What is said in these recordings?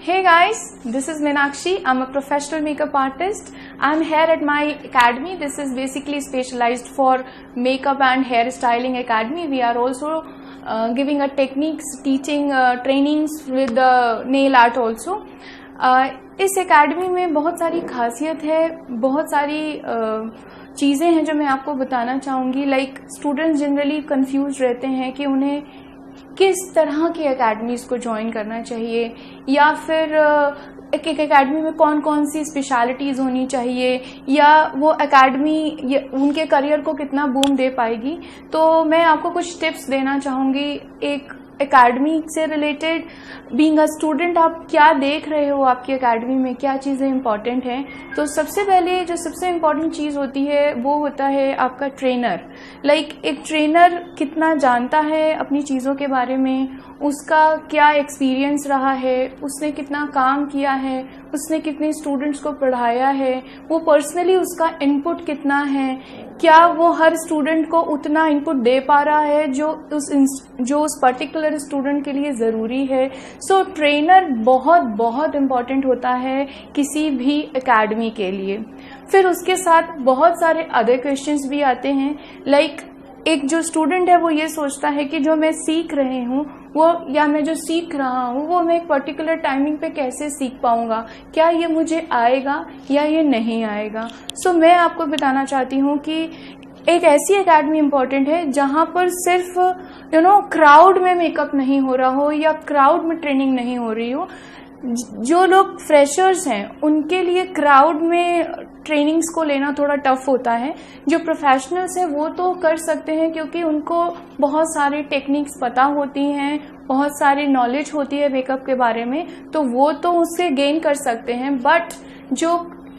Hey guys, this is Meenakshi. I'm a professional makeup artist. I'm here at my academy. This is basically specialized for makeup and hair styling academy. We are also giving a techniques, teaching trainings with nail art also. इस academy में बहुत सारी खासियत है, बहुत सारी चीज़ें हैं जो मैं आपको बताना चाहूँगी. लाइक स्टूडेंट्स जनरली कंफ्यूज रहते हैं कि उन्हें किस तरह की एकेडमीज़ को ज्वाइन करना चाहिए या फिर एक एकेडमी में कौन कौन सी स्पेशलिटीज़ होनी चाहिए या वो एकेडमी उनके करियर को कितना बूम दे पाएगी. तो मैं आपको कुछ टिप्स देना चाहूँगी एक एकेडमी से रिलेटेड. बीइंग अ स्टूडेंट आप क्या देख रहे हो आपकी एकेडमी में, क्या चीज़ें इंपॉर्टेंट हैं. तो सबसे पहले जो सबसे इम्पॉर्टेंट चीज़ होती है वो होता है आपका ट्रेनर. लाइक एक ट्रेनर कितना जानता है अपनी चीज़ों के बारे में, उसका क्या एक्सपीरियंस रहा है, उसने कितना काम किया है, उसने कितने स्टूडेंट्स को पढ़ाया है, वो पर्सनली उसका इनपुट कितना है, क्या वो हर स्टूडेंट को उतना इनपुट दे पा रहा है जो उस पर्टिकुलर स्टूडेंट के लिए ज़रूरी है. सो ट्रेनर बहुत बहुत इम्पॉर्टेंट होता है किसी भी एकेडमी के लिए. फिर उसके साथ बहुत सारे अदर क्वेश्चंस भी आते हैं. लाइक एक जो स्टूडेंट है वो ये सोचता है कि जो मैं सीख रहे हूँ वो या मैं जो सीख रहा हूँ वो मैं एक पर्टिकुलर टाइमिंग पे कैसे सीख पाऊँगा, क्या ये मुझे आएगा या ये नहीं आएगा. सो मैं आपको बताना चाहती हूँ कि एक ऐसी एकेडमी इम्पॉर्टेंट है जहाँ पर सिर्फ क्राउड में मेकअप नहीं हो रहा हो या क्राउड में ट्रेनिंग नहीं हो रही हो. जो लोग फ्रेशर्स हैं उनके लिए क्राउड में ट्रेनिंग्स को लेना थोड़ा टफ होता है. जो प्रोफेशनल्स हैं वो तो कर सकते हैं क्योंकि उनको बहुत सारी टेक्निक्स पता होती हैं, बहुत सारी नॉलेज होती है मेकअप के बारे में, तो वो तो उससे गेन कर सकते हैं. बट जो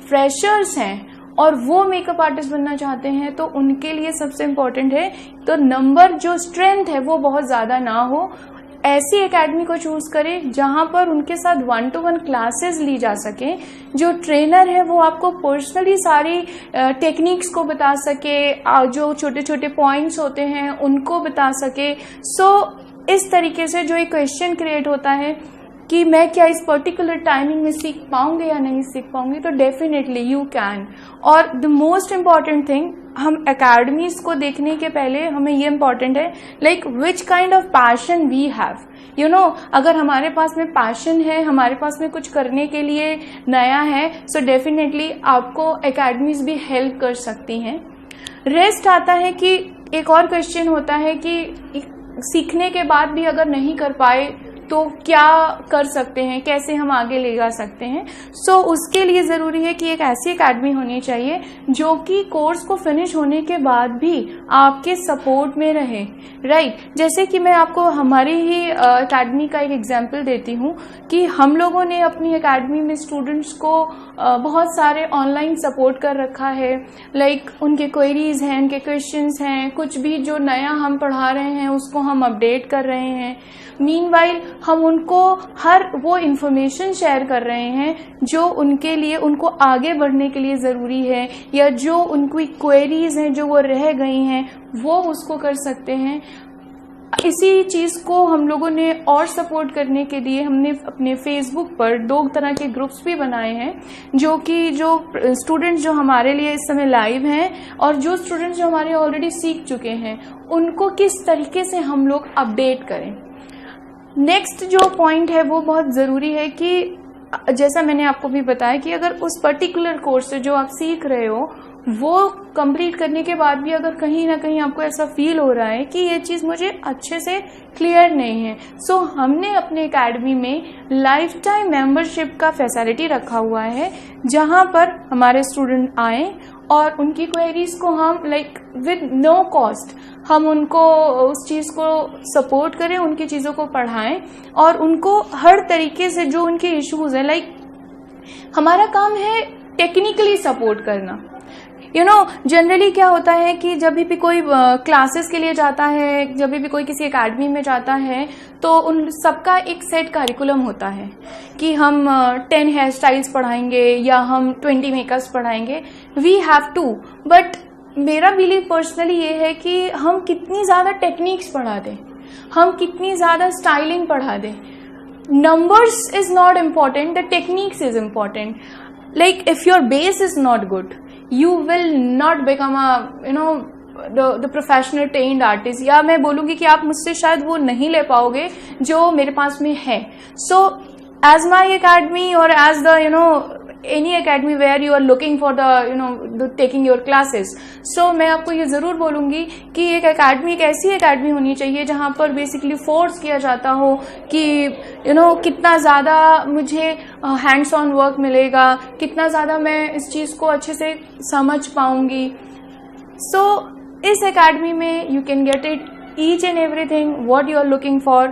फ्रेशर्स हैं और वो मेकअप आर्टिस्ट बनना चाहते हैं तो उनके लिए सबसे इम्पोर्टेंट है तो नंबर जो स्ट्रेंथ है वो बहुत ज़्यादा ना हो. ऐसी एकेडमी को चूज करें जहां पर उनके साथ 1-to-1 क्लासेस ली जा सके. जो ट्रेनर है वो आपको पर्सनली सारी टेक्निक्स को बता सके, जो छोटे छोटे पॉइंट्स होते हैं उनको बता सके. सो इस तरीके से जो एक क्वेश्चन क्रिएट होता है कि मैं क्या इस पर्टिकुलर टाइमिंग में सीख पाऊंगी या नहीं सीख पाऊंगी, तो डेफिनेटली यू कैन. और द मोस्ट इम्पॉर्टेंट थिंग, हम एकेडमीज को देखने के पहले हमें ये इम्पॉर्टेंट है like which kind of passion we have. अगर हमारे पास में पैशन है, हमारे पास में कुछ करने के लिए नया है, सो डेफिनेटली आपको एकेडमीज भी हेल्प कर सकती हैं. रेस्ट आता है कि एक और क्वेश्चन होता है कि सीखने के बाद भी अगर नहीं कर पाए तो क्या कर सकते हैं, कैसे हम आगे ले जा सकते हैं. सो उसके लिए ज़रूरी है कि एक ऐसी एकेडमी होनी चाहिए जो कि कोर्स को फिनिश होने के बाद भी आपके सपोर्ट में रहे. राइट. जैसे कि मैं आपको हमारी ही एकेडमी का एक एग्जांपल देती हूँ कि हम लोगों ने अपनी एकेडमी में स्टूडेंट्स को बहुत सारे ऑनलाइन सपोर्ट कर रखा है. लाइक उनके क्वेरीज हैं, उनके क्वेश्चंस हैं, कुछ भी जो नया हम पढ़ा रहे हैं उसको हम अपडेट कर रहे हैं. मीनवाइल हम उनको हर वो इन्फॉर्मेशन शेयर कर रहे हैं जो उनके लिए, उनको आगे बढ़ने के लिए ज़रूरी है, या जो उनकी क्वेरीज हैं जो वो रह गई हैं वो उसको कर सकते हैं. इसी चीज़ को हम लोगों ने और सपोर्ट करने के लिए हमने अपने फेसबुक पर 2 तरह के ग्रुप्स भी बनाए हैं, जो स्टूडेंट्स जो हमारे लिए इस समय लाइव हैं और जो स्टूडेंट्स जो हमारे ऑलरेडी सीख चुके हैं उनको किस तरीके से हम लोग अपडेट करें. नेक्स्ट जो पॉइंट है वो बहुत ज़रूरी है कि जैसा मैंने आपको भी बताया कि अगर उस पर्टिकुलर कोर्स से जो आप सीख रहे हो वो कंप्लीट करने के बाद भी अगर कहीं ना कहीं आपको ऐसा फील हो रहा है कि ये चीज़ मुझे अच्छे से क्लियर नहीं है, सो हमने अपने एकेडमी में लाइफ टाइम मेंबरशिप का फैसिलिटी रखा हुआ है जहां पर हमारे स्टूडेंट आए और उनकी क्वेरीज को हम लाइक विद नो कॉस्ट हम उनको उस चीज़ को सपोर्ट करें, उनकी चीज़ों को पढ़ाएं और उनको हर तरीके से जो उनके इश्यूज है, लाइक हमारा काम है टेक्निकली सपोर्ट करना. जनरली क्या होता है कि जब भी कोई क्लासेस के लिए जाता है, जब भी कोई किसी एकेडमी में जाता है तो उन सबका एक सेट करिकुलम होता है कि हम 10 हेयर स्टाइल्स पढ़ाएंगे या हम 20 मेकअप्स पढ़ाएंगे. वी हैव टू, बट मेरा बिलीव पर्सनली ये है कि हम कितनी ज़्यादा टेक्निक्स पढ़ा दें, हम कितनी ज़्यादा स्टाइलिंग पढ़ा दें, numbers is not important, the techniques is important. Like if your base is not good, you will not become a the professional trained artist. या मैं बोलूँगी कि आप मुझसे शायद वो नहीं ले पाओगे जो मेरे पास में है. So as my academy or as the any academy where you are looking for the taking your classes, so मैं आपको ये ज़रूर बोलूँगी कि एक academy एक ऐसी academy होनी चाहिए जहाँ पर basically force किया जाता हो कि कितना ज़्यादा मुझे hands on work मिलेगा, कितना ज़्यादा मैं इस चीज़ को अच्छे से समझ पाऊँगी. So इस academy में you can get it each and everything what you are looking for.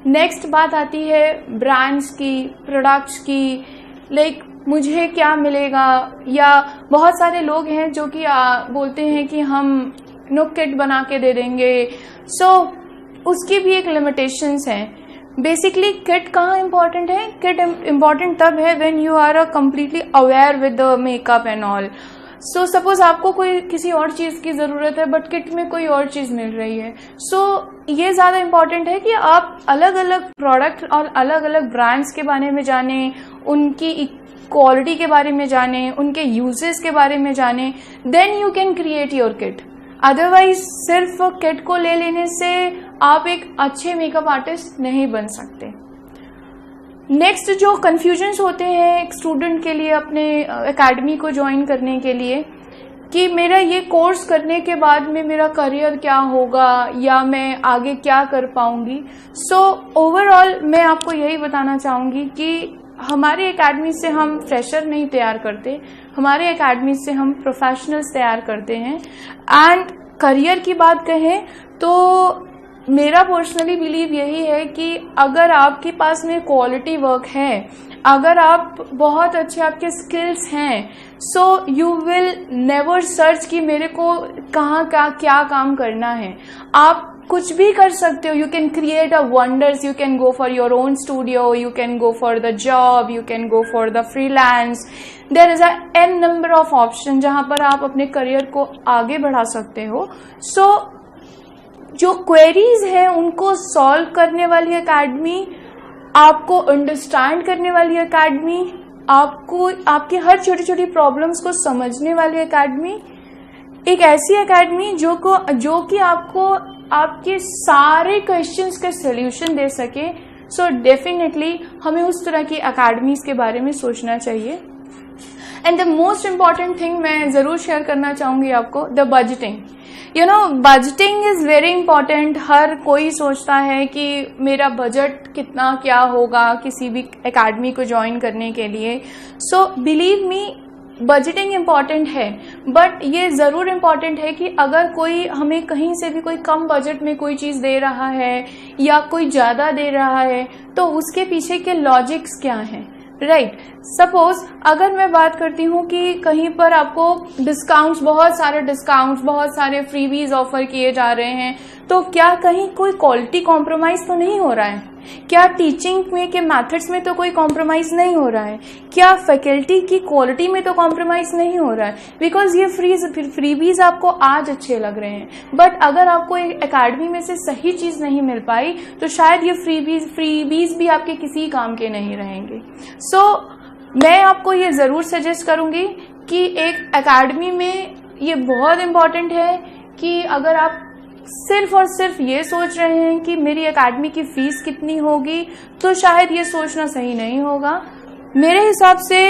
Next बात आती है ब्रांड्स की, प्रोडक्ट्स की, लाइक मुझे क्या मिलेगा. या बहुत सारे लोग हैं जो कि बोलते हैं कि हम किट बना के दे देंगे. सो उसकी भी एक लिमिटेशंस हैं. बेसिकली किट कहाँ इम्पॉर्टेंट है? किट इम्पॉर्टेंट तब है when you are completely aware with the makeup and all. So suppose आपको कोई किसी और चीज़ की ज़रूरत है बट किट में कोई और चीज़ मिल रही है. सो ये ज़्यादा इम्पॉर्टेंट है कि आप अलग अलग प्रोडक्ट और अलग अलग ब्रांड्स के बारे में जानें, उनकी क्वालिटी के बारे में जानें, उनके यूजेस के बारे में जानें. Then you can create your kit. Otherwise सिर्फ किट को ले लेने से आप एक अच्छे मेकअप आर्टिस्ट नहीं बन सकते. नेक्स्ट जो कन्फ्यूजन्स होते हैं एक स्टूडेंट के लिए अपने एकेडमी को ज्वाइन करने के लिए कि मेरा ये कोर्स करने के बाद में मेरा करियर क्या होगा या मैं आगे क्या कर पाऊंगी. सो ओवरऑल मैं आपको यही बताना चाहूँगी कि हमारे एकेडमी से हम फ्रेशर नहीं तैयार करते, हमारे एकेडमी से हम प्रोफेशनल्स तैयार करते हैं. एंड करियर की बात कहें तो मेरा पर्सनली बिलीव यही है कि अगर आपके पास में क्वालिटी वर्क है, अगर आप बहुत अच्छे आपके स्किल्स हैं, so you will never search कि मेरे को कहाँ क्या काम करना है. आप कुछ भी कर सकते हो. You can create a wonders. You can go for your own studio, you can go for the job, you can go for the freelance. There is an number of option जहाँ पर आप अपने करियर को आगे बढ़ा सकते हो. सो जो क्वेरीज हैं उनको सॉल्व करने वाली एकेडमी, आपको अंडरस्टैंड करने वाली एकेडमी, आपको आपकी हर छोटी छोटी प्रॉब्लम्स को समझने वाली एकेडमी, एक ऐसी एकेडमी जो कि आपको आपके सारे क्वेश्चंस के सॉल्यूशन दे सके. सो डेफिनेटली हमें उस तरह की एकेडमीज के बारे में सोचना चाहिए. And the most important thing मैं ज़रूर शेयर करना चाहूँगी आपको, the budgeting. Budgeting is very important. हर कोई सोचता है कि मेरा बजट कितना क्या होगा किसी भी एकेडमी को ज्वाइन करने के लिए. So believe me, budgeting important है, बट ये ज़रूर इम्पॉर्टेंट है कि अगर कोई हमें कहीं से भी कोई कम बजट में कोई चीज़ दे रहा है या कोई ज़्यादा दे रहा है तो उसके पीछे के लॉजिक्स क्या हैं. राइट. सपोज अगर मैं बात करती हूँ कि कहीं पर आपको डिस्काउंट्स, बहुत सारे फ्रीबीज ऑफर किए जा रहे हैं, तो क्या कहीं कोई क्वालिटी कॉम्प्रोमाइज तो नहीं हो रहा है? क्या टीचिंग में के मेथड्स में तो कोई कॉम्प्रोमाइज नहीं हो रहा है? क्या फैकल्टी की क्वालिटी में तो कॉम्प्रोमाइज नहीं हो रहा है? बिकॉज ये फ्रीबीज आपको आज अच्छे लग रहे हैं, बट अगर आपको एक एकेडमी में से सही चीज नहीं मिल पाई तो शायद ये फ्रीबीज भी आपके किसी काम के नहीं रहेंगे. सो मैं आपको ये जरूर सजेस्ट करूंगी कि एक एकेडमी में ये बहुत इम्पोर्टेंट है कि अगर आप सिर्फ और सिर्फ ये सोच रहे हैं कि मेरी एकेडमी की फीस कितनी होगी, तो शायद ये सोचना सही नहीं होगा. मेरे हिसाब से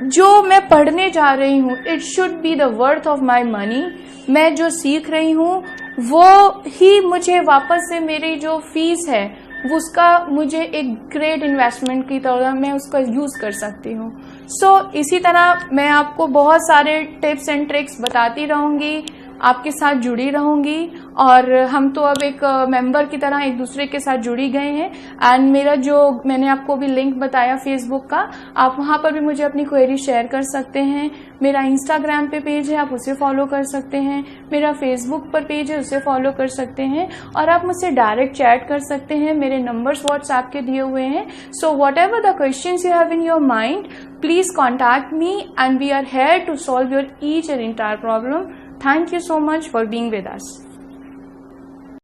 जो मैं पढ़ने जा रही हूँ, it should be the worth of my money. मैं जो सीख रही हूँ वो ही मुझे वापस से मेरी जो फीस है उसका मुझे एक ग्रेट इन्वेस्टमेंट की तरह मैं उसका यूज़ कर सकती हूँ. सो इसी तरह मैं आपको बहुत सारे टिप्स एंड ट्रिक्स बताती रहूँगी, आपके साथ जुड़ी रहूंगी. और हम तो अब एक मेंबर की तरह एक दूसरे के साथ जुड़ी गए हैं. एंड मेरा जो मैंने आपको भी लिंक बताया फेसबुक का, आप वहां पर भी मुझे अपनी क्वेरी शेयर कर सकते हैं. मेरा इंस्टाग्राम पे पेज है, आप उसे फॉलो कर सकते हैं. मेरा फेसबुक पर पेज है, उसे फॉलो कर सकते हैं. और आप मुझसे डायरेक्ट चैट कर सकते हैं. मेरे नंबर्स व्हाट्सएप के दिए हुए हैं. So whatever the questions you have in your mind, please contact me and we are here to solve your each and entire problem. Thank you so much for being with us.